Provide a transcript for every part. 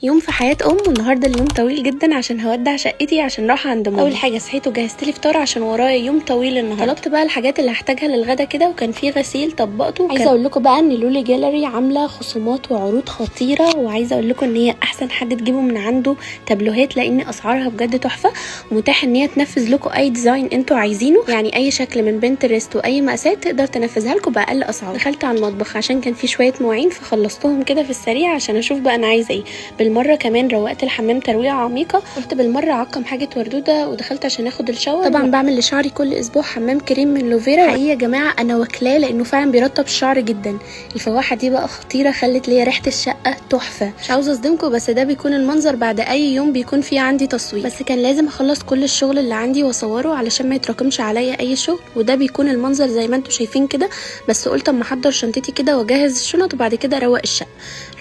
يوم في حياة والنهارده اليوم طويل جدا عشان هودع شقتي عشان رايحه عند ماما. اول حاجه صحيت وجهزت لي فطار عشان ورايا يوم طويل النهارده. طلبت بقى الحاجات اللي هحتاجها للغدا كده، وكان في غسيل طبقته. عايزه اقول لكم بقى ان لولي جاليري عامله خصومات وعروض خطيره، وعايزه اقول لكم ان هي احسن حد تجيبوا من عنده تابلوهات، لان اسعارها بجد تحفه، ومتاح ان هي تنفذ لكم اي ديزاين انتوا عايزينه، يعني اي شكل من بنترست واي مقاسات تقدر تنفذها لكم باقل اسعار. دخلت على المطبخ عشان كان في شويه مواعين فخلصتهم كده في السريع عشان اشوف بقى انا عايزه ايه. بالمره كمان روقت الحمام ترويقه عميقه، قلت بالمره اعقم حاجه وردوده، ودخلت عشان اخد الشاور. طبعا بعمل لشعري كل اسبوع حمام كريم من لوفيرا، حقيقي يا جماعه انا واكلاه لانه فعلا بيرطب الشعر جدا. الفواحه دي بقى خطيره، خلت ليا ريحه الشقه تحفه. مش عاوزه اصدمكم، بس ده بيكون المنظر بعد اي يوم بيكون فيه عندي تصوير، بس كان لازم اخلص كل الشغل اللي عندي واصوره علشان ما يتراكمش عليا اي شغل، وده بيكون المنظر زي ما انتم شايفين كده. بس قلت اما احضر شنطتي كده واجهز الشنط وبعد كده اروق الشقه.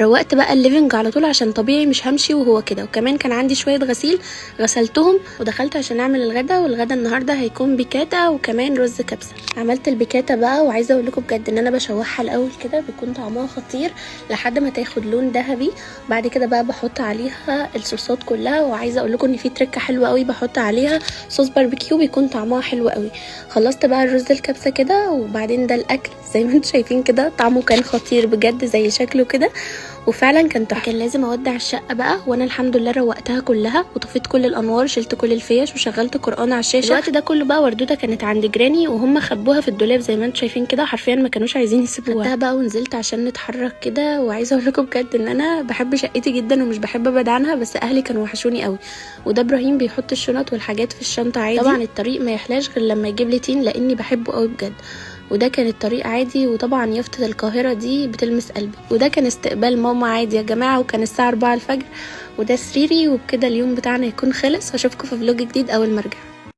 روقت بقى الليفنج على طول عشان طبيعي مش همشي وهو كده، وكمان كان عندي شويه غسيل غسلتهم، ودخلت عشان اعمل الغدا. والغدا النهارده هيكون بيكاتا وكمان رز كبسه. عملت البيكاتا بقى، وعايزه اقول لكم بجد ان انا بشوحها الاول كده، بيكون طعمها خطير لحد ما تاخد لون ذهبي. بعد كده بقى بحط عليها الصوصات كلها، وعايزه اقول لكم ان في تركه حلوه قوي بحط عليها صوص باربيكيو بيكون طعمها حلو قوي. خلصت بقى الرز الكبسه كده، وبعدين ده الاكل زي ما انتم شايفين كده، طعمه كان خطير بجد زي شكله كده، وفعلا كان تحفه. كان لازم اودع الشقه بقى، وانا الحمد لله روقتها كلها وطفيت كل الانوار، شلت كل الفيش وشغلت قرآن على الشاشه. الوقت ده كله بقى وردوده كانت عند جيراني، وهم خبوها في الدولاب زي ما انتم شايفين كده، حرفيا ما كانوش عايزين يسيبوها. خدتها بقى ونزلت عشان نتحرك كده. وعايزه اقول لكم بجد ان انا بحب شقتي جدا ومش بحب ابعد عنها، بس اهلي كانوا وحشوني قوي. وده ابراهيم بيحط الشنط والحاجات في الشنطه عادي. طبعا الطريق ما يحلاش غير لما يجيب لي تين، لاني بحبه قوي بجد. وده كان الطريق عادي، وطبعا يافطة القاهرة دي بتلمس قلبي. وده كان استقبال ماما عادي يا جماعة، وكان الساعة 4 الفجر. وده سريري، وبكده اليوم بتاعنا يكون خلص. هشوفكم في فلوج جديد اول ما ارجع.